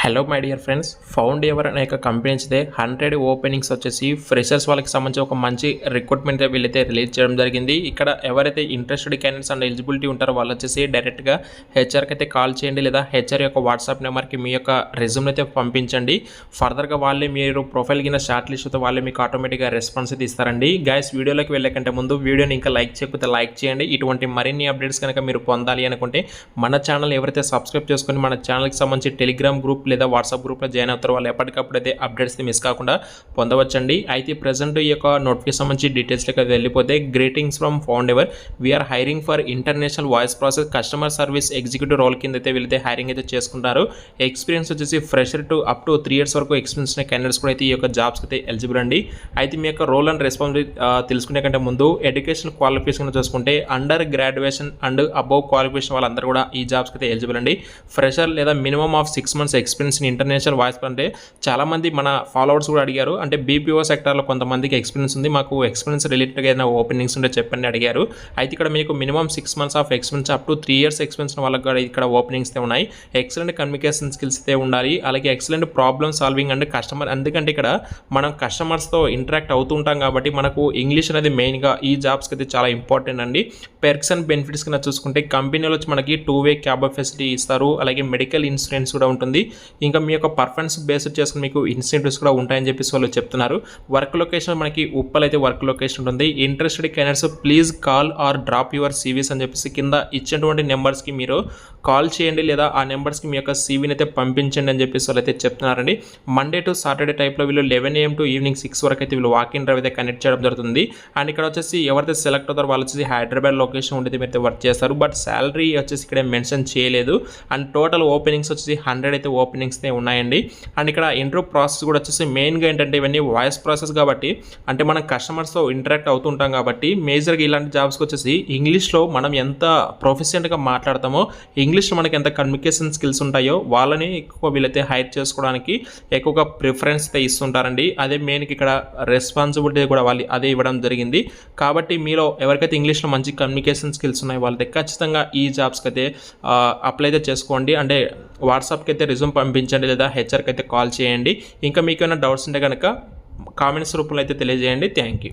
Hello my dear friends, found ever అనే ఒక company అయితే 100 ఓపెనింగ్స్ వచ్చేసి ఫ్రెషర్స్ వాళ్ళకి సంబంధించి ఒక మంచి రిక్రూట్మెంట్ వీళ్ళైతే రిలీజ్ చేయడం జరిగింది. ఇక్కడ ఎవరైతే ఇంట్రెస్టెడ్ క్యాండిడేట్స్ అండ్ ఎలిజిబిలిటీ ఉంటారో వాళ్ళు వచ్చేసి డైరెక్ట్గా హెచ్ఆర్కి అయితే కాల్ చేయండి, లేదా హెచ్ఆర్ యొక్క వాట్సాప్ నెంబర్కి మీ యొక్క రెజ్యూమ్ అయితే పంపించండి. ఫర్దర్గా వాళ్ళే మీరు ప్రొఫైల్ కింద షార్ట్ లిస్ట్ అయితే వాళ్ళే మీకు ఆటోమేటిక్గా రెస్పాన్స్ అయితే ఇస్తారండి. గైస్, వీడియోలోకి వెళ్ళే కంటే ముందు వీడియోని ఇంకా లైక్ చేయకపోతే లైక్ చేయండి. ఇటువంటి మరిన్ని అప్డేట్స్ కనుక మీరు పొందాలి అనుకుంటే మన ఛానల్ ఎవరైతే సబ్స్క్రైబ్ చేసుకొని మన ఛానల్కి సంబంధించి టెలిగ్రామ్ గ్రూప్ లేదా వాట్సాప్ గ్రూప్లో జాయిన్ అవుతారు వాళ్ళు ఎప్పటికప్పుడు అయితే అప్డేట్స్ని మిస్ కాకుండా పొందవచ్చండి. అయితే ప్రజెంట్ ఈ యొక్క నోటిఫికేషన్ సంబంధించి డీటెయిల్స్లోకి వెళ్ళిపోతే, greetings from Foundever, we are hiring for international voice process customer service executive role కింద అయితే వీళ్ళైతే హైరింగ్ అయితే చేసుకుంటారు. ఎక్స్పీరియన్స్ వచ్చేసి fresher to up to 3 years వరకు ఎక్స్పీరియన్స్ ఉన్న క్యాండిడేట్స్ కూడా అయితే ఈ యొక్క జాబ్స్ అయితే ఎలిజిబుల్ అండి. అయితే మీ యొక్క రోల్ అండ్ రెస్పాన్సిబిలిటీ తెలుసుకునే కంటే ముందు ఎడ్యుకేషన్ క్వాలిఫికేషన్ చూసుకుంటే under graduation and above qualification వాళ్ళందరూ కూడా ఈ జాబ్స్కి అయితే ఎలిజిబుల్ అండి. ఫ్రెషర్ లేదా minimum of 6 months experience in international voice అంటే చాలామంది మన ఫాలోవర్స్ కూడా అడిగారు. అంటే బీపీఓ సెక్టర్లో కొంతమందికి ఎక్స్పీరియన్స్ ఉంది, మాకు ఎక్స్పీరియన్స్ రిలేటెడ్గా ఏదైనా ఓపెనింగ్స్ ఉంటే చెప్పండి అడిగారు. అయితే ఇక్కడ మీకు minimum 6 months of experience up to 3 years experience వాళ్ళకి కూడా ఇక్కడ ఓపెనింగ్స్ అయితే ఉన్నాయి. ఎక్సలెంట్ కమ్యూనికేషన్ స్కిల్స్ అయితే ఉండాలి, అలాగే excellent problem solving and customer, ఎందుకంటే ఇక్కడ మనం కస్టమర్స్తో ఇంటరాక్ట్ అవుతుంటాం కాబట్టి మనకు ఇంగ్లీష్ అనేది మెయిన్గా ఈ జాబ్స్కి అయితే చాలా ఇంపార్టెంట్ అండి. పెర్క్స్ అండ్ బెనిఫిట్స్ కింద చూసుకుంటే కంపెనీలో వచ్చి మనకి 2-way క్యాబ్ ఫెసిలిటీ ఇస్తారు, అలాగే మెడికల్ ఇన్సూరెన్స్ కూడా ఉంటుంది. ఇంకా మీ యొక్క పర్ఫార్మెన్స్ బేస్డ్ చేసుకుని మీకు ఇన్సెంటివ్స్ కూడా ఉంటాయని చెప్పేసి వాళ్ళు చెప్తున్నారు. వర్క్ లొకేషన్ మనకి ఉప్పల్ అయితే వర్క్ లొకేషన్ ఉంటుంది. Interested candidates please call or drop your సీవీస్ అని చెప్పేసి కింద ఇచ్చినటువంటి నెంబర్స్కి మీరు కాల్ చేయండి, లేదా ఆ నెంబర్స్కి మీ యొక్క సీవీని అయితే పంపించండి అని చెప్పేసి వాళ్ళు అయితే చెప్తున్నారండి. మండే టు సాటర్డే టైప్లో వీళ్ళు 11 AM to ఈవినింగ్ 6 వరకు అయితే వీళ్ళు వాక్ ఇన్ డ్రైవ్ అయితే కనెక్ట్ చేయడం జరుగుతుంది. అండ్ ఇక్కడ వచ్చేసి ఎవరైతే సెలెక్ట్ అవుతారో వాళ్ళు వచ్చేసి హైదరాబాద్ లొకేషన్ ఉండేది మీరు వర్క్ చేస్తారు. బట్ శాలరీ వచ్చేసి ఇక్కడ మెన్షన్ చేయలేదు. అండ్ టోటల్ ఓపెనింగ్స్ వచ్చేసి 100 అయితే ఓపెనింగ్స్ ఉన్నాయండి. అండ్ ఇక్కడ ఇంటర్వ్యూ ప్రాసెస్ కూడా వచ్చేసి మెయిన్గా ఏంటంటే ఇవన్నీ వాయిస్ ప్రాసెస్ కాబట్టి, అంటే మనం కస్టమర్స్తో ఇంటరాక్ట్ అవుతుంటాం కాబట్టి మేజర్గా ఇలాంటి జాబ్స్కి వచ్చేసి ఇంగ్లీష్లో మనం ఎంత ప్రొఫెషనల్గా మాట్లాడతామో, ఇంగ్లీష్లో మనకి ఎంత కమ్యూనికేషన్ స్కిల్స్ ఉంటాయో వాళ్ళని ఎక్కువ వీళ్ళైతే హైర్ చేసుకోవడానికి ఎక్కువగా ప్రిఫరెన్స్ అయితే ఇస్తుంటారండి. అదే మెయిన్కి ఇక్కడ రెస్పాన్సిబిలిటీ కూడా వాళ్ళు అదే ఇవ్వడం జరిగింది. కాబట్టి మీలో ఎవరికైతే ఇంగ్లీష్లో మంచి కమ్యూనికేషన్ స్కిల్స్ ఉన్నాయో వాళ్ళైతే ఖచ్చితంగా ఈ జాబ్స్కి అయితే అప్లై అయితే చేసుకోండి. అంటే వాట్సాప్కి అయితే రిజ్యూమ్ పంపించండి, లేదా హెచ్ఆర్కి అయితే కాల్ చేయండి. ఇంకా మీకు ఏమైనా డౌట్స్ ఉంటే కనుక కామెంట్స్ రూపంలో అయితే తెలియజేయండి. Thank you.